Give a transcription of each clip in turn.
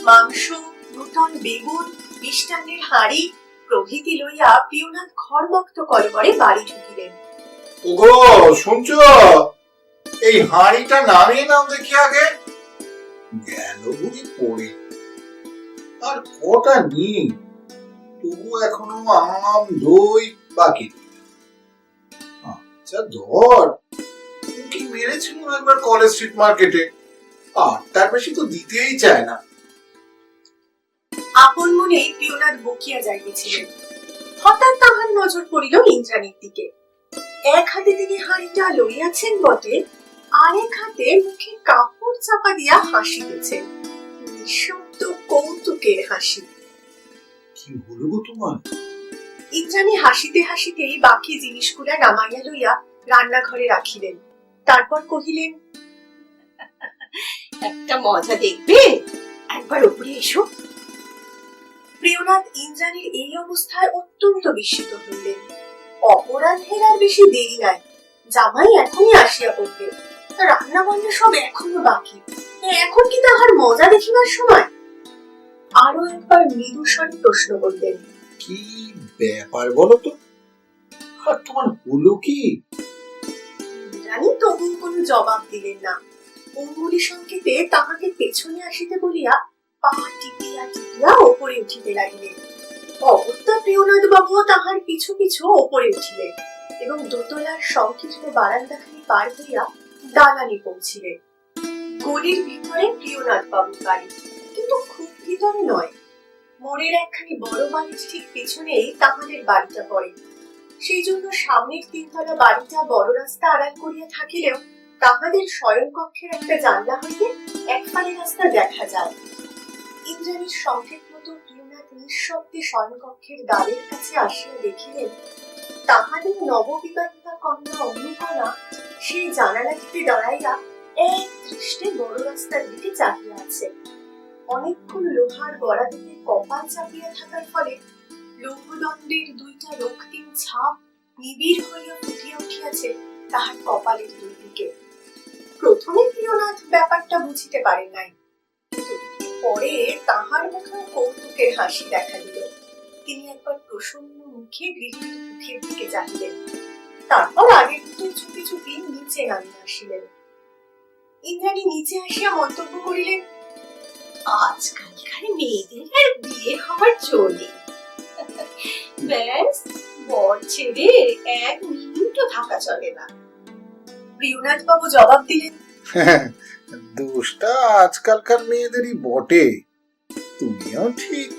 মাংস, নূতন বেগুন, মিষ্টান্নের হাঁড়ি প্রভৃতি লইয়া প্রিয়নাথ খড়মক্ত কলবরে বাড়ি ঢুকিলেন। ওগো শুনছো, এই হাঁড়িটা নামিয়ে নাও দেখি আগে। গেল বুঝি পড়ে। আর কটা নেই, তবু এখনো আম দই বাকি। আচ্ছা ধর, কি মেরেছিল একবার কলেজ স্ট্রিট মার্কেটে, আর তার বেশি তো দিতেই চায় না। আপন মনেই প্রিয়নাথ বকিয়া যাইতেছিলেন। হঠাৎ তাহার নজর পড়িল ইন্দ্রাণীর দিকে। এক হাতে তিনি হাঁড়িটা লইয়াছেন বটে, আরেক হাতে মুখে কাপড় চাপা দিয়া হাসিতেছেন, নিঃশব্দ কৌতুকের হাসি। কি হলো গো তোমার? ইন্দ্রাণী হাসিতে হাসিতেই বাকি জিনিসগুলা নামাইয়া লইয়া রান্নাঘরে রাখিলেন। তারপর কহিলেন, একটা মজা দেখবে, একবার উপরে এসো। প্রিয়নাথ ইন্দ্রাণীর এই অবস্থায় অত্যন্ত বিস্মিত হইলেন। অপরাধের আর বেশি দেরি নাই, জামাই এখনই আসিয়া পড়বে, রান্না বান্না সব এখনো বাকি, এখন কি তাহার মজা দেখিবার সময়? আরো একবার মৃদু স্বরে প্রশ্ন করলেন, কি ব্যাপার বলো তো, আর তোমার হলো কি? ইন্দ্রাণী তবু কোনো জবাব দিলেন না। অঙ্গুলি সংকেতে তাহাকে পেছনে আসিতে বলিয়া পা টিপিয়া টিপিয়া ওপরে উঠিতে লাগিলেন। অগত্যা প্রিয়নাথ বাবু তাহার পিছু পিছু ওপরে উঠিলেন এবং দোতলার সংকীর্ণ বারান্দাখানি পার হইয়া দালানে পৌঁছিলেন। গলির ভিতরে প্রিয়নাথ বাবুর বাড়ি, কিন্তু খুব ভিতরে নয়। মোড়ের একখানি বড় বাড়ির ঠিক পেছনেই তাহাদের বাড়িটা পড়ে। সেই জন্য সামনের তিনতলা বাড়িটা বড় রাস্তা আড়াল করিয়া থাকিলেও তাহাদের শয়নকক্ষের একটা জানলা হইতে একপারে রাস্তা দেখা যায়। ইন্দ্রাণীর সংকেত মতো প্রিয়নাথ নিঃশব্দে শয়নকক্ষের দ্বারের কাছে আসিয়া দেখিলেন, তাহাদের নববিবাহিতা কন্যা অনুকণা সেই জানালাটিতে দাঁড়াইয়া এক দৃষ্টে বড় রাস্তার দিকে চাহিয়া আছে। অনেকক্ষণ লোহার গড়াদিতে কপাল চাপিয়া থাকার ফলে লৌহদণ্ডের দুইটা রক্তিম ছাপ নিবিড় হইয়া ফুটিয়া উঠিয়াছে তাহার কপালের দুই দিকে। প্রথমে প্রিয়নাথ ব্যাপারটা বুঝিতে পারেন নাই, কিন্তু পরে তাহার মুখে কৌতুকের হাসি দেখা দিল। তিনি একবার প্রসন্ন মুখে গৃহিণীর মুখের দিকে চাহিলেন, তারপর আগের মতো চুপি চুপি নিচে নামিয়া আসিলেন। ইন্দ্রাণী নিচে আসিয়া মন্তব্য করিলেন, আজকালকার মেয়েদের বিয়ে হওয়ার চলে, ব্যাস বর ছেড়ে এক মিনিটও থাকা চলে না। প্রিয়নাথ বাবু জবাব দিলেন, দোষটা আজকালকার মেয়েদেরই বটে। তুমিও ঠিক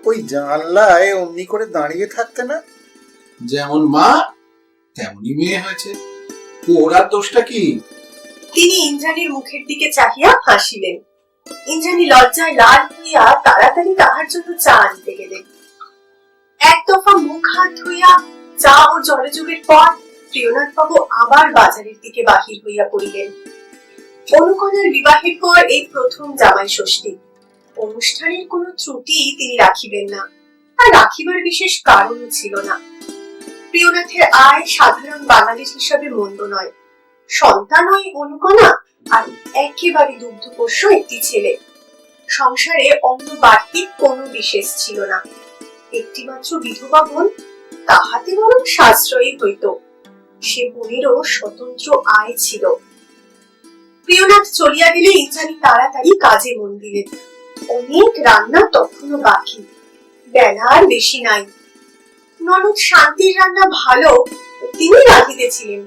ওই জানলায় অমনি করে দাঁড়িয়ে থাকতে না? যেমন মা তেমনই মেয়ে হয়েছে, ওরা দোষটা কি? তিনি ইন্দ্রাণীর মুখের দিকে চাহিয়া হাসিলেন। ইন্দ্রাণী লজ্জায় লাল হইয়া তাড়াতাড়ি তাহার জন্য চা আনতে গেলেন। এক দফা মুখ হাত ধুইয়া চা ও জলযোগের পর প্রিয়নাথ বাবু আবার বাজারের দিকে বাহির হইয়া পড়িলেন। অনুকণার বিবাহের পর এই প্রথম জামাই ষষ্ঠী। অনুষ্ঠানের কোনো ত্রুটি তিনি রাখিবেন না, আর রাখিবার বিশেষ কারণও ছিল না। প্রিয়নাথের আয় সাধারণ বাঙালির হিসাবে মন্দ নয়। সন্তান ওই অনুকণা, আর একেবারে দুগ্ধপোষ্য একটি ছেলে। সংসারে অন্য বাড়তি কোনো বিশেষ ছিল না। একটি মাত্র বিধবা বোন, তাহাতে বরং সাশ্রয়ী হইত। সে বোনেরও স্বতন্ত্র আয় ছিল। প্রিয়নাথ চলিয়া গেলে ইন্দ্রাণী তাড়াতাড়ি কাজে মন দিলেন। অনেক রান্না তখনও বাকি, বেলা আর বেশি নাই। ননদ শান্তির রান্না ভালো, তিনি রাঁধিতেছিলেন।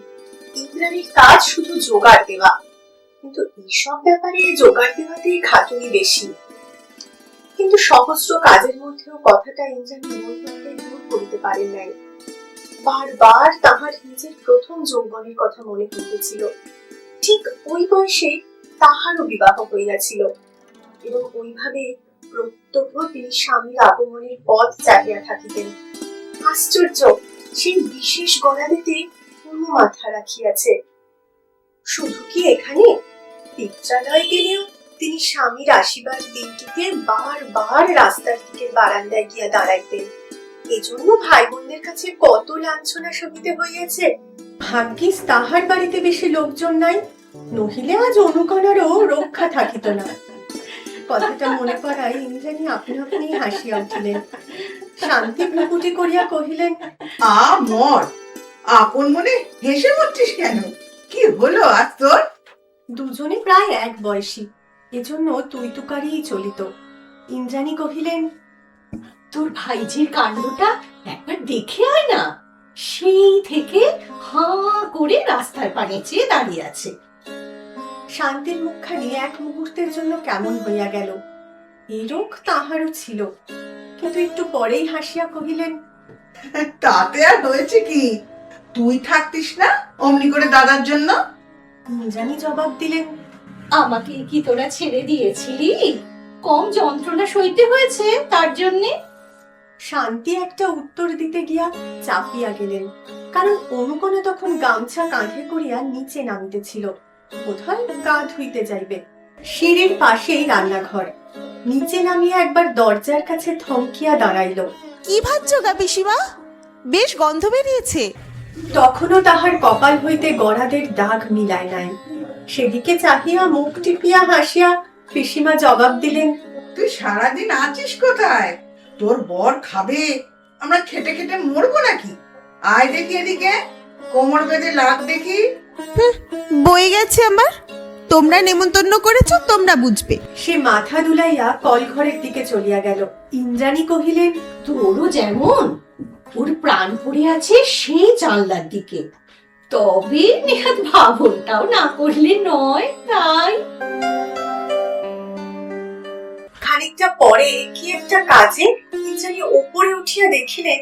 ইন্দ্রাণীর কাজ শুধু জোগাড় দেওয়া, কিন্তু এইসব ব্যাপারে জোগাড় দেওয়াতেই খাটুনি বেশি। কিন্তু সহস্র কাজের মধ্যেও কথাটা ইন্দ্রাণী মন হইতে দূর করিতে পারেন নাই। বারবার তাহার নিজের প্রথম যৌবনের কথা মনে হইতেছিল। ঠিক ওই বয়সে তাহারও বিবাহ হইয়াছিল, এবং ওইভাবে প্রত্যহ তিনি স্বামীর আগমনের পথ চাহিয়া থাকিতেন। আশ্চর্য, সেই বিশেষ গড়ালিতে কোনো মাথা রাখিয়াছে। শুধু কি এখানে, পিত্রালয়ে গেলেও তিনি স্বামীর আসিবার দিনটিতে বারবার রাস্তার দিকের বারান্দায় গিয়া দাঁড়াইতেন। এজন্য ভাই বোনদের কাছে কত লাঞ্ছনা সহিতে হইয়াছে। ভাগ্যিস তাহার বাড়িতে বেশি লোকজন নাই, নহিলে আজ অনুকণারও রক্ষা থাকিত না। কথাটা মনে পড়ায় ইন্দ্রাণী আপনি আপনি হাসিয়া উঠিলেন। শান্তি ভ্রুকুটি করিয়া কহিলেন, মর আপন মনে হেসে মরছিস কেন? কি হলো আজ তোর? দুজনে প্রায় এক বয়সী, এজন্য তুই তুকারিই চলিত। ইন্দ্রাণী কহিলেন, তোর ভাইজির কাণ্ডটা একবার দেখে আয় না। সেই থেকে হাঁ করে রাস্তার পানে চেয়ে দাঁড়িয়ে আছে। শান্তির মুখখানি এক মুহূর্তের জন্য কেমন হইয়া গেল। এরূপ তাহারও ছিল, কিন্তু একটু পরেই হাসিয়া কহিলেন, তাতে আর হয়েছে কি? তুই থাকতিস না অমনি করে দাদার জন্য? ইন্দ্রাণী জবাব দিলেন, আমাকে কি তোরা ছেড়ে দিয়েছিলি? কম যন্ত্রণা সইতে হয়েছে তার জন্যে? শান্তি একটা উত্তর দিতে গিয়া চাপিয়া গেলেন, কারণ অনুকোণে তখন গামছা কাঁধে করিয়া নিচে নামিতেছিল, বোধহয় গা ধুইতে যাইবে। সিঁড়ির পাশেই রান্নাঘর। নিচে নামিয়া একবার দরজার কাছে থমকিয়া দাঁড়াইল। কি ভাবছো গা পিসিমা? বেশ গন্ধ বেরিয়েছে। তখনও তাহার কপাল হইতে গড়াদের দাগ মিলায় নাই। সেদিকে চাহিয়া মুখ টিপিয়া হাসিয়া পিসিমা জবাব দিলেন, তুই সারাদিন আছিস কোথায়? তোর বর খাবে, আমরা খেটে খেটে মরবো নাকি? আয় দেখি এদিকে, কোমর বেঁধে লাগ দেখি। বয়ে গেছে আমার। তোমরা নেমন্তন্ন করেছো, তোমরা বুঝবে। সে মাথা দুলাইয়া কল ঘরের দিকে চলিয়া গেল। ইন্দ্রাণী কহিলেন, তোরও যেমন, ওর প্রাণ পড়ে আছে সেই জানলার দিকে। তবে নেহাত ভাবনটাও না করলে নয়। তাই খানিকটা পরে কি একটা কাজে ইন্দ্রাণী ওপরে উঠিয়া দেখিলেন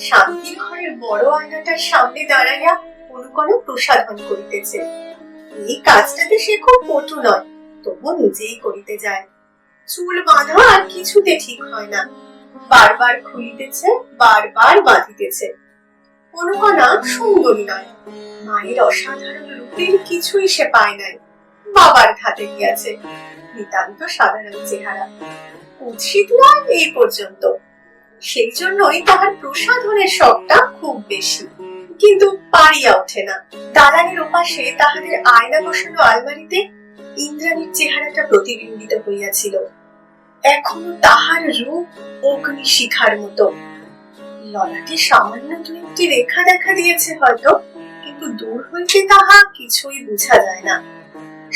শান্তির ঘরের বড় আয়নাটার সামনে দাঁড়াইয়া অনুকরণ প্রসাধন করিতেছে। এই কাজটাতে সে খুব পটু নয়, তবু নিজেই করিতে যায়। চুল বাঁধা আর কিছুতে ঠিক হয় না, বারবার খুলিতেছে, বারবার বাঁধিতেছে। অনুকণা সুন্দরী নয়, মায়ের অসাধারণ রূপের কিছুই সে পায় নাই। বাবার ধাতে গিয়াছে, নিতান্ত সাধারণ চেহারা, কুৎসিত নয় এই পর্যন্ত। সেই জন্যই তাহার প্রসাধনের শখটা খুব বেশি, কিন্তু পারিয়া ওঠে না। দালানের ওপাশে তাহাদের আয়না বসানো আলমারিতে ইন্দ্রাণীর চেহারাটা প্রতিবিম্বিত হইয়াছিল। এখনো তাহার রূপ অগ্নিশিখার মতো। ললাটে সামান্য দু একটি রেখা দেখা দিয়েছে হয়তো, কিন্তু দূর হইতে তাহা কিছুই বোঝা যায় না।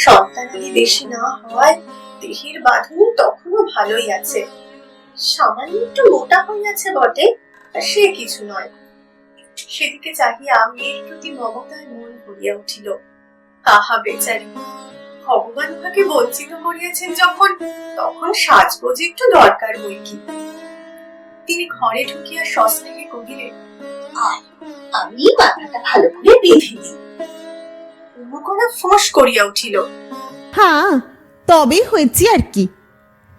সন্তানাদি বেশি না হয় দেহের বাঁধন তখনও ভালোই আছে। সামান্য একটু মোটা হইয়াছে বটে, সে কিছু নয়। সেদিকে চাহিয়া মেয়ের প্রতি মমতায় মন ভরিয়া উঠিল। কাহা বেচারি, ভগবান উহাকে বঞ্চিত করিয়াছেন যখন, তখন সাজগোজ একটু দরকার বই কি। তিনি ঘরে ঢুকিয়া সস্নেহে কহিলেন, আয়, আমি মাথাটা ভালো করে বেঁধে দিই। অনুকণা ফোঁস করিয়া উঠিল। হ্যাঁ, তবেই হয়েছি আর কি।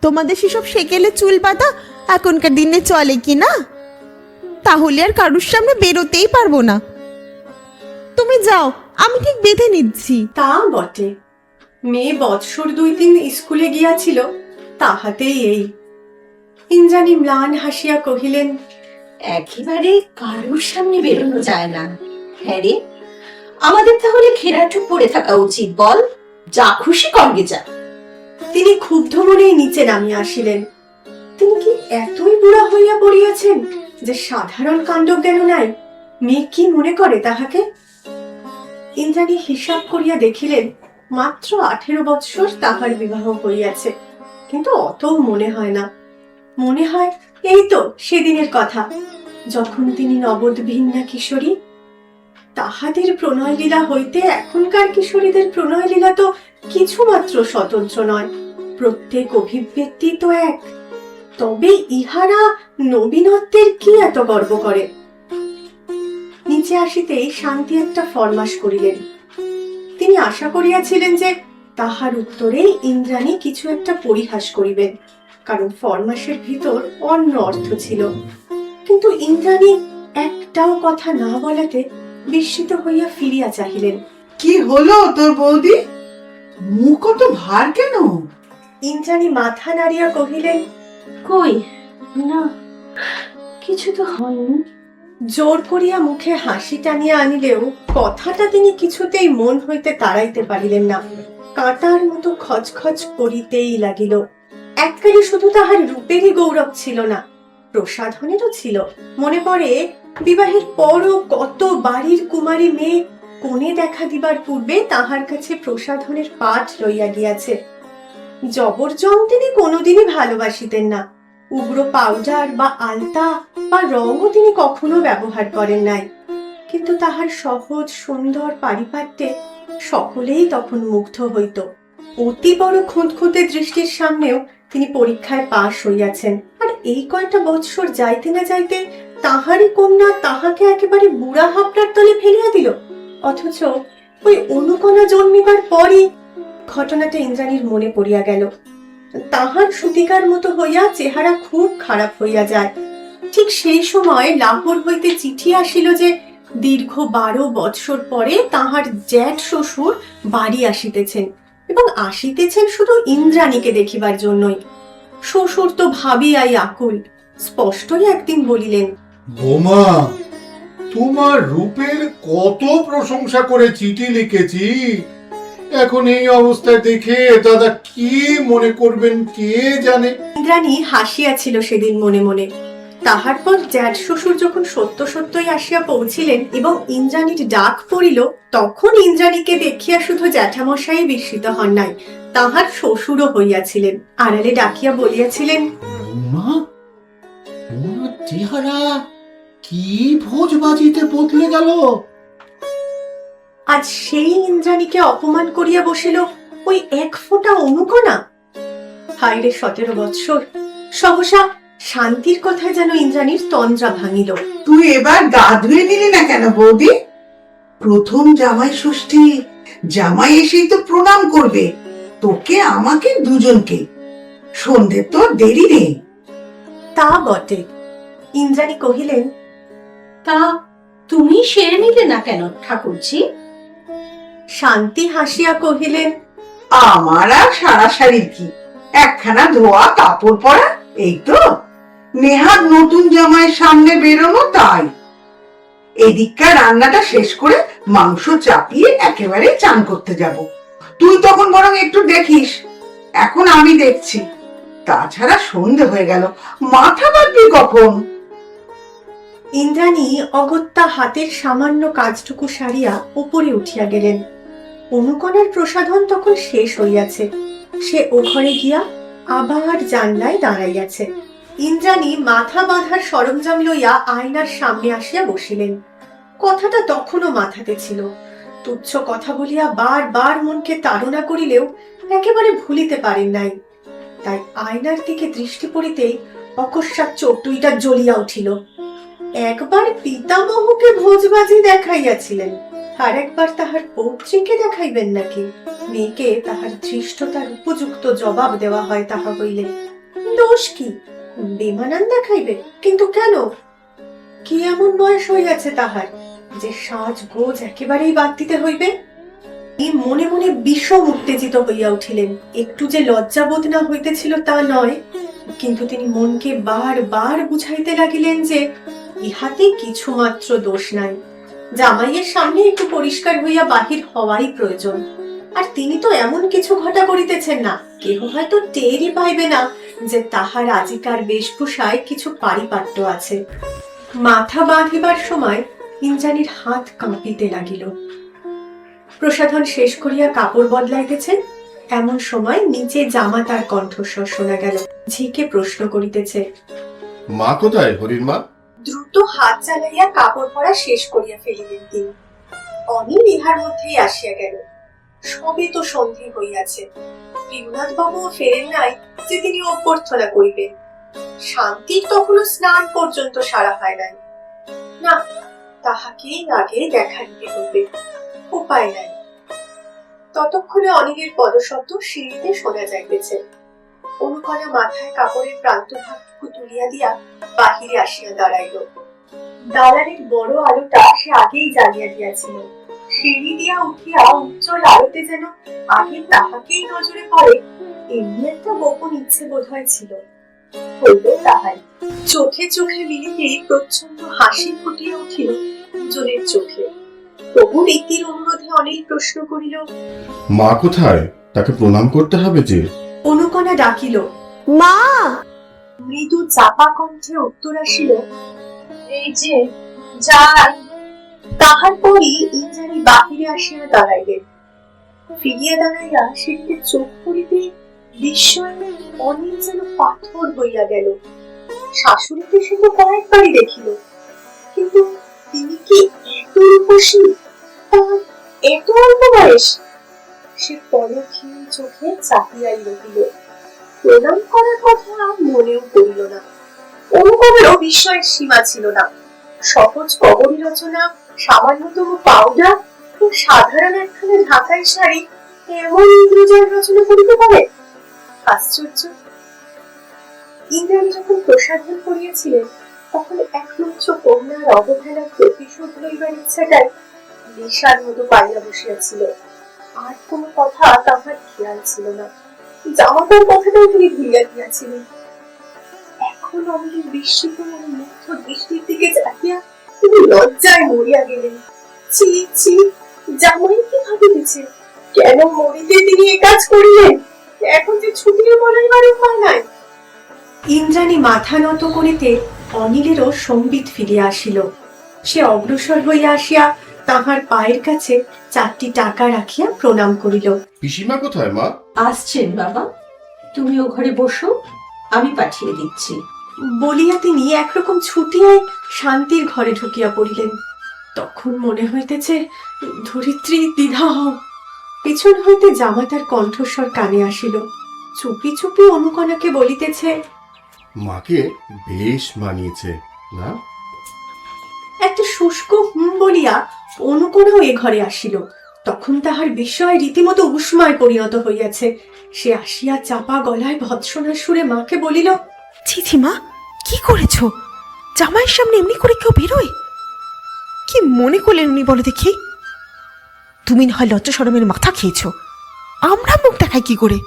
তোমাদের সেসব সেকেলে চুল বাঁধা এখনকার দিনে চলে কি না? তাহলে আর কারুর সামনে বেরোতেই পারবো না। তুমি যাও, আমি ঠিক বেঁধে নিচ্ছি। তা বটে, মেয়ে বৎসর 2-3 স্কুলে গিয়াছিল, তাহাতেই এই। ইন্দ্রাণী ম্লান হাসিয়া কহিলেন, একেবারে কারোর সামনে বেরোনো যায় না। হ্যাঁ রে, আমাদের তাহলে ঘেরাটুক পড়ে থাকা উচিত। বল, যা খুশি করগে যা। তিনি ক্ষুব্ধ মনেই নিচে নামিয়া আসিলেন। তিনি কি এতই বুড়া হইয়া পড়িয়াছেন যে সাধারণ কাণ্ডজ্ঞান নাই? মেয়ে কি মনে করে তাহাকে? ইন্দ্রাণী হিসাব করিয়া দেখিলেন মাত্র 18 বৎসর তাহার বিবাহ হইয়াছে, কিন্তু অত মনে হয় না। মনে হয় এই তো সেদিনের কথা, যখন তিনি নবদ্ভিন্না কিশোরী। তাহাদের প্রণয় লীলা হইতে এখনকার কিশোরীদের প্রণয় লীলা তো কিছুমাত্র স্বতন্ত্র নয়, প্রত্যেক অভিব্যক্তি তো এক। তবে ইহারা নবীনত্বের কি এত গর্ব করে? নিচে আসিতেই শান্তি একটা ফরমাস করিলেন। তিনি আশা করিয়াছিলেন যে তাহার উত্তরে ইন্দ্রাণী কিছু একটা পরিহাস করিবেন, কারণ ফরমাসের ভিতর অন্য অর্থ ছিল। কিন্তু ইন্দ্রাণী একটাও কথা না বলাতে বিস্মিত হইয়া ফিরিয়া চাহিলেন। কি হলো তোর বৌদি? মুখ তো ভার কেন? ইন্দ্রাণী মাথা নাড়িয়া কহিলেন, কই না, কিছু তো হয়নি। জোর করিয়া মুখে হাসি টানিয়া আনিলেও কথাটা তিনি কিছুতেই মন হইতে তাড়াইতে পারিলেন না। কাঁটার মতো খচখচ করিতেই লাগিল। এককালে শুধু তাহার রূপেরই গৌরব ছিল না, প্রসাধনেরও ছিল। মনে পড়ে বিবাহের পরও কত বাড়ির কুমারী মেয়ে কোণে দেখা দিবার পূর্বে তাহার কাছে প্রসাধনের পাঠ লইয়া গিয়াছে। জবরজং তিনি কোনোদিনই ভালোবাসিতেন না। উগ্র পাউডার বা আলতা বা রঙও তিনি কখনো ব্যবহার করেন নাই। কিন্তু তাহার সহজ সুন্দর পারিপাট্যে সকলেই তখন মুগ্ধ হইত। অতি বড় খুঁতখুঁতে দৃষ্টির সামনেও তিনি পরীক্ষায় পাশ হইয়াছেন। আর এই কয়টা বৎসর যাইতে না যাইতে তাহারই কন্যা তাহাকে একেবারে বুড়া হাবড়ার তলে ফেলিয়া দিল। অথচ ওই অনুকণা জন্মিবার পরই ঘটনাটা ইন্দ্রাণীর মনে পড়িয়া গেল। তাহার সুতিকার মতো হইয়া চেহারা খুব খারাপ হইয়া যায়। ঠিক সেই সময় লাহোর হইতে চিঠি আসিল যে দীর্ঘ 12 বৎসর পরে তাহার জ্যাঠ শ্বশুর বাড়ি আসিতেছেন, এবং আসিতেছেন শুধু ইন্দ্রাণীকে দেখিবার জন্যই। শ্বশুর তো ভাবিয়াই আকুল। স্পষ্টই একদিন বলিলেন, বোমা, তোমার রূপের কত প্রশংসা করে চিঠি লিখেছি, এখন এই অবস্থায় দেখে দাদা কি মনে করবেন কে জানে। ইন্দ্রাণী হাসিয়াছিল সেদিন মনে মনে। তাহার পর জ্যাঠ শ্বশুর যখন সত্য সত্যই আসিয়া পৌঁছিলেন এবং ইন্দ্রাণীর ডাক পড়িল, তখন ইন্দ্রাণীকে দেখিয়া শুধু জ্যাঠামশাই বিস্মিত হন নাই, তাহার শ্বশুরও হইয়াছিলেন। আড়ালে ডাকিয়া বলিয়াছিলেন, বোমা, তোমার চেহারা কি ভোজবাজিতে বদলে গেল। আজ সেই ইন্দ্রাণীকে অপমান করিয়া বসিল ওই এক ফোঁটা অনুকণা। হায়রে 17 বৎসর! সহসা শান্তির কথায় যেন ইন্দ্রাণীর তন্দ্রা ভাঙিল। তুই এবার গা ধুয়ে নিলি না কেন বৌদি? প্রথম জামাই ষষ্ঠী, জামাই এসেই তো প্রণাম করবে, তোকে আমাকে দুজনকে। সন্ধে তো দেরি নেই। তা বটে। ইন্দ্রাণী কহিলেন, তা তুমি সেরে নিলে না কেন ঠাকুরজি? শান্তি হাসিয়া কহিলেন, আমার আর সারাসারির কি, একখানা ধোয়া কাপড় পরা, এই তো। নেহার নতুন জামাইয়ের সামনে বেরোনো, তাই এদিককার রান্নাটা শেষ করে মাংস চাপিয়ে একেবারে চান করতে যাব। তুই তখন বরং একটু দেখিস, এখন আমি দেখছি। তাছাড়া সন্ধে হয়ে গেল, মাথা বাঁধবি কখন? ইন্দ্রাণী অগত্যা হাতের সামান্য কাজটুকু সারিয়া উপরে উঠিয়া গেলেন। অনুকণার প্রসাধন তখন শেষ হইয়াছে। সে ও ঘরে গিয়া আবার জানলায় দাঁড়াইয়াছে। ইন্দ্রাণী মাথা বাঁধার সরঞ্জাম লইয়া আয়নার সামনে আসিয়া বসিলেন। কথাটা তখনও মাথাতে ছিল। তুচ্ছ কথা বলিয়া বারবার মনকে তাড়না করিলেও একেবারে ভুলিতে পারেন নাই। তাই আয়নার দিকে দৃষ্টি পড়িতেই অকস্মাৎ চোখ দুইটা জ্বলিয়া উঠিল। একবার পিতামহকে ভোজবাজি দেখাইয়াছিলেন, আর একবার তাহার পৌত্রীকে দেখাইবেন নাকি? মেয়েকে তাহার ধৃষ্টতার উপযুক্ত জবাব দেওয়া হয় তাহা হইলে। দোষ কি? বেমানান দেখাইবে? কিন্তু কেন? কি এমন বয়স হইয়াছে তাহার যে সাজ গোজ একেবারেই বাদ দিতে হইবে? এই মনে মনে বিষম উত্তেজিত হইয়া উঠিলেন। একটু যে লজ্জাবোধ না হইতেছিল তা নয়, কিন্তু তিনি মনকে বারবার বুঝাইতে লাগিলেন যে ইহাতে কিছু মাত্র দোষ নাই। জামাইয়ের সামনে একটু পরিষ্কার হইয়া বাহির হওয়াই প্রয়োজন। আর তিনি তো এমন কিছু ঘটা করিতেছেন না, কেহ হয়তো টেরই পাইবে না যে তাহার আজিকার বেশভূষায় কিছু পারিপাট্য আছে। মাথা বাঁধিবার সময় ইন্দ্রাণীর হাত কাঁপিতে লাগিল। প্রসাধন শেষ করিয়া কাপড় বদলাইতেছেন, এমন সময় নিচে জামাতার কণ্ঠস্বর শোনা গেল। ঝিকে প্রশ্ন করিতেছে, মা কোথায় হরির মা? দ্রুত হাত চালাইয়া কাপড় পরা শেষ করিয়া ফেলিলেন তিনি। অনিল ইহার মধ্যেই আসিয়া গেল। সবে তো সন্ধে হইয়াছে। বিমনাথ বাবু ফেরেন নাই যে তিনি অভ্যর্থনা করিবেন। শান্তির তখনও স্নান পর্যন্ত সারা হয় নাই। না, তাহাকেই আগে দেখা দিতে হইবে, উপায় নাই। ততক্ষণে অনিলের পদশব্দ সিঁড়িতে শোনা যাইতেছে। অনুকণা মাথায় কাপড়ের প্রান্তভাগটুকু তুলিয়া দিয়া বাহিরে আসিয়া দাঁড়াইল। দালানের বড় আলোটা সে আগেই জ্বালিয়া দিয়াছিল। সিঁড়ি দিয়া উঠিয়া উজ্জ্বল আলোতে যেন আগে তাহাকেই নজরে পড়ে, এমনি একটা গোপন ইচ্ছে বোধ হয় ছিল। হইল তাহাই। চোখে চোখে মিলিতেই প্রচ্ছন্ন হাসি ফুটিয়া উঠিল দুজনের চোখে। তবু রীতির অনুরোধে অনিল প্রশ্ন করিল, মা কোথায়? তাকে প্রণাম করতে হবে যে। অনুকণা ডাকিল, মা! মৃদু চাপা কণ্ঠে উত্তর আসিল, এই যে যাই। তাহার পরই ইন্দ্রাণী বাহিরে আসিয়া দাঁড়াইলেন। ফিরিয়া দাঁড়াইয়া সেদিকে চোখ পড়িতে বিস্ময়ে অনিল যেন পাথর হইয়া গেল। শাশুড়িকে সে তো কয়েকবারই দেখিল, কিন্তু তিনি কি এত রূপসী, তার এত অল্প বয়স? সে পলকহীন চোখে চাহিয়াই রহিল। প্রণাম করার কথা মনেও পড়িল না। অনুপমেরও বিস্ময়ের সীমা ছিল না। সহজ কবরী রচনা, সামান্যতম পাউডার ও সাধারণ একখানা ঢাকাই শাড়ি এমন ইন্দ্রজাল রচনা করিতে পারে? আশ্চর্য। ইন্দ্রাণী যখন প্রসাধন করিয়াছিলেন, তখন একমাত্র কন্যার অবহেলার প্রতিশোধ লইবার ইচ্ছাটাই বিষার মতো পাইয়া বসিয়াছিল। আর কোন কথা তাহার খেয়াল ছিল না। জামাতার কথাটাও তিনি ভুলিয়া গিয়াছিলেন। এখন অমলের বিস্মিত ও মুগ্ধ দৃষ্টির দিকে চাহিয়া তিনি লজ্জায় মরিয়া গেলেন। ছি ছি, জামাই কি ভাবিতেছে? কেন মরিতে তিনি এ কাজ করিলেন? এখন যে ছুটিয়ে বলাইবার উপায় নাই। ইন্দ্রাণী মাথা নত করিতে অনিলেরও সম্বিত ফিরিয়া আসিল। সে অগ্রসর হইয়া আসিয়া তাহার পায়ের কাছে 4টি টাকা রাখিয়া প্রণাম করিল। পিসিমা কোথায় মা? আসছেন বাবা, তুমি ও ঘরে বসো, আমি পাঠিয়ে দিচ্ছি। বলিয়া তিনি একরকম ছুটিয়ায় শান্তির ঘরে ঢুকিয়া পড়িলেন। তখন মনে হইতেছে, ধরিত্রী দ্বিধা হও। পিছন হইতে জামাতার কণ্ঠস্বর কানে আসিল। চুপি চুপি অনুকণাকে বলিতেছে, মাকে বেশ মানিয়েছে না? একটা শুষ্ক বলিয়া অনুকণাও এ ঘরে আসিল। তখন তাহার বিস্ময় রীতিমতো উষ্মায় পরিণত হইয়াছে। সে আসিয়া চাপা গলায় ভৎসনার সুরে মাকে বলিল, ছি মা, কি করেছো? জামাইয়ের সামনে এমনি করে কেউ বেরোয়? কি মনে করলেন উনি, বলো দেখি? তুমি না হয় লজ্জা শরমের মাথা খেয়েছো, আমরা মুখ দেখাই কি করে?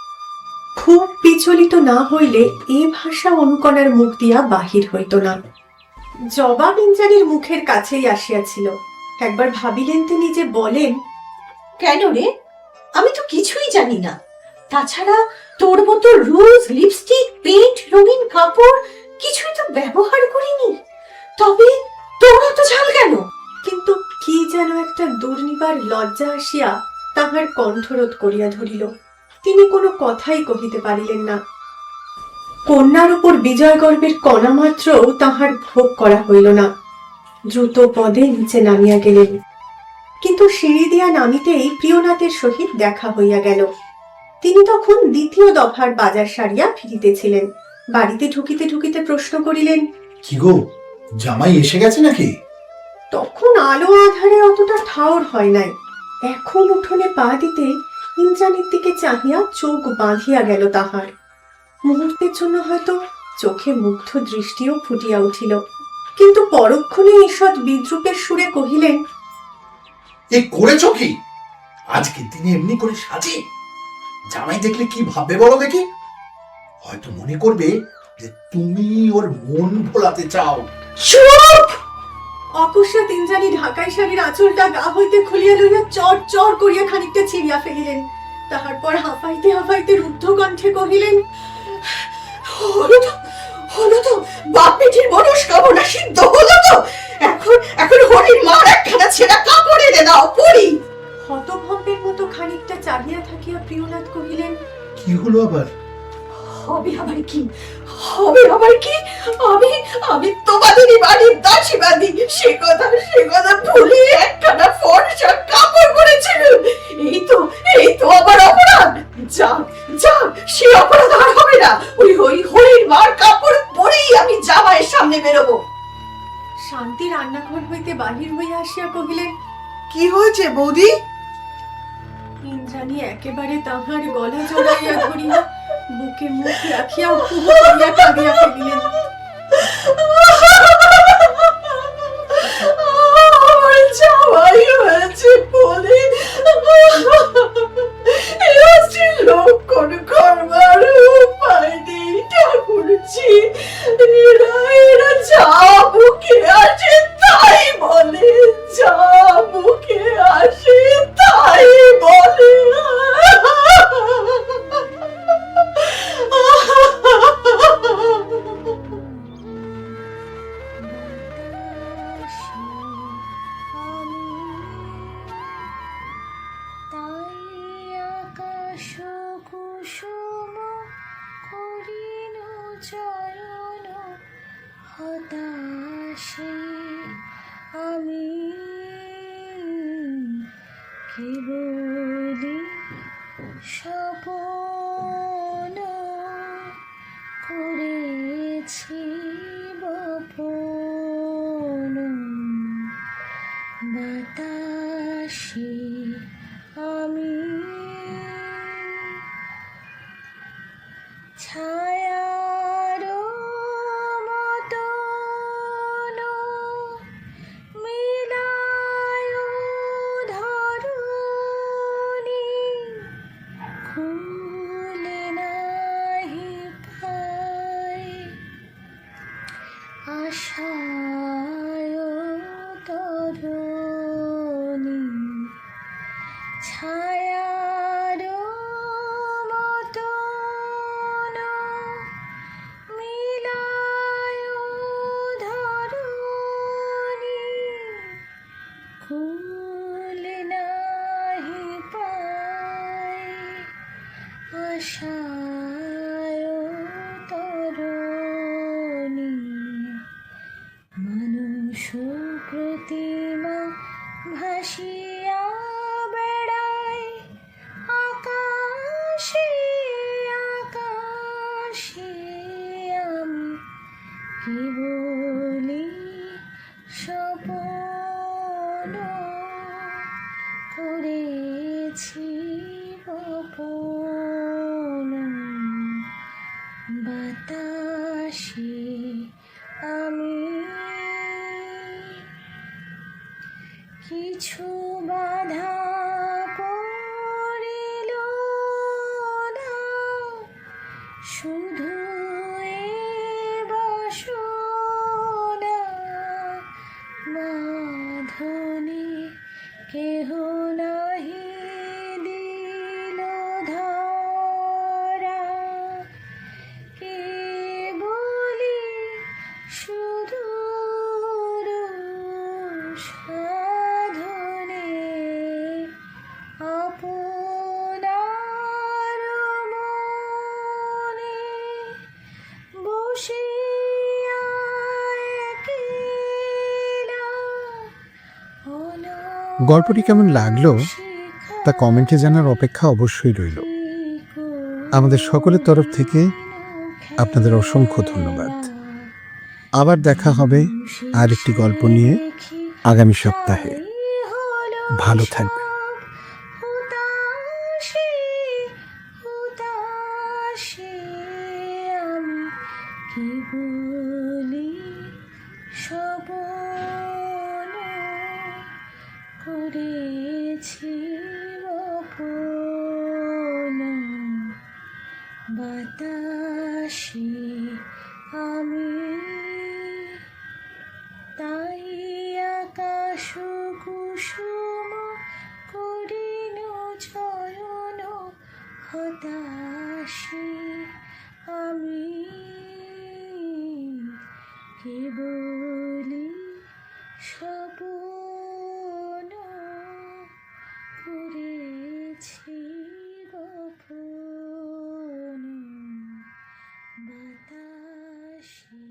খুব বিচলিত না হইলে এ ভাষা অনুকণার মুখ দিয়া বাহির হইত না। জবাব ইন্দ্রাণীর মুখের কাছেই আসিয়াছিল। একবার ভাবিলেন তিনি যে বলেন, কেন রে? আমি তো কিছুই জানি না। তাছাড়া তোর মতো রোজ, লিপস্টিক, পেইন্ট, রঙিন কাপড় কিছুই তো ব্যবহার করিনি। তবে তোর তো ঝাল কেন? কিন্তু কি যেন একটা দুর্নিবার লজ্জা আসিয়া তাহার কণ্ঠরোধ করিয়া ধরিল। তিনি কোনো কথাই কহিতে পারিলেন না। কন্যার উপর বিজয় গর্বের কণা মাত্রও তাহার ভোগ করা হইল না। দ্রুত পদে নিচে নামিয়া গেলেন। কিন্তু সিঁড়ি দিয়া নামিতেই প্রিয়নাথের সহিত দেখা হইয়া গেল। তিনি তখন দ্বিতীয় দফার বাজার সারিয়া ফিরিতেছিলেন। বাড়িতে ঢুকিতে ঢুকিতে প্রশ্ন করিলেন, কি গো, জামাই এসে গেছে নাকি? তখন আলো আধারে অতটা ঠাউর হয় নাই। এখন উঠোনে পা দিতে ইন্দ্রাণীর দিকে চাহিয়া চোখ বাঁধিয়া গেল তাহার। মুহূর্তের জন্য হয়তো চোখে মুগ্ধ দৃষ্টিও ফুটিয়া উঠিল, কিন্তু পরক্ষণে ঈষৎ বিদ্রুপের সুরে কহিলেন, এই করেছো কি? আজকে দিনে এমনি করে সাজি? জামাই দেখলে কি ভাববে বলো দেখি? হয়তো মনে করবে যে তুমি ওর মন ভোলাতে চাও। চুপ! অকস্মাৎ ইন্দ্রাণী ঢাকাই শাড়ির আঁচলটা গা হইতে খুলিয়া লইয়া চর চর করিয়া খানিকটা ছিঁড়িয়া ফেলিলেন। তাহার পর হাঁপাইতে হাঁপাইতে রুদ্ধ কণ্ঠে কহিলেন, হলো তো বাপ পিঠির মনস্কামনা সিদ্ধ হলো তো। এখন হরির মার একখানা ছেঁড়া কাপড় এনে দাও, পরি। হতভম্বের মতো খানিকটা চাহিয়া থাকিয়া প্রিয়নাথ কহিলেন, কি হলো আবার? হবে আবার কি? আমি তোমাদেরই বাড়ির দাসীবাদী, সে কথা ভুলে একখানা ফর্সা কাপড় পরেছিল। এই তো আবার অপরাধ। যাক, সে অপরাধ আর হবে না। ওই হরির মার কাপড় পরেই আমি জামাইয়ের সামনে বেরোবো। শান্তি রান্নাঘর হইতে বাহির হইয়া আসিয়া কহিলেন, কি হয়েছে বৌদি? ইন্দ্রাণী একেবারে তাহার গলা জড়াইয়া ধরিয়া বুকে মুখ রাখিয়া উহু করিয়া কাঁদিয়া ফেলিলেন। আমার জামাই হয়েছে বলে লক্ষণ করবার উপায় নেই ঠাকুরজি। এরা যা মুখে আসে তাই বলে, যা মুখে আসে তাই বলে। কুসুম করিন চয়ন হতাশে আমি কেবলি স্বপন করেছি বপন বাতাসে আমি ছায়ার মতন মিলায় ধরণী খুলে নাহি পায় আশায় তরণী ছায়ার মতন মিলায় ধরণী খুলে নাহি পায় আশায় তরণী মানুষ প্রতিমা ভাসিয়া বেড়ায় আকাশে আকাশে আমি কেবলি স্বপন করেছি বপন বাতাসে আমি কিছু বাধা পড়িল না শুধু এ বাসনা বাঁধনে কেহ নাহি দিল ধরা কেবলি সুদূর সাধনে আপনার মনে বসিয়া একেলা গল্পটি কেমন লাগলো তা কমেন্টে জানার অপেক্ষা অবশ্যই রইল। আমাদের সকলের তরফ থেকে আপনাদের অসংখ্য ধন্যবাদ। আবার দেখা হবে আরেকটি গল্প নিয়ে আগামী সপ্তাহে। ভালো থাকবেন। হুতাশে হুতাশে আমি কেবলি স্বপন করেছি বপন বাতাসে আমি তাই আকাশ কুসুম করিন চয়ন হতাশে আমি কেবলি স্বপন করেছি বপন বাতাসে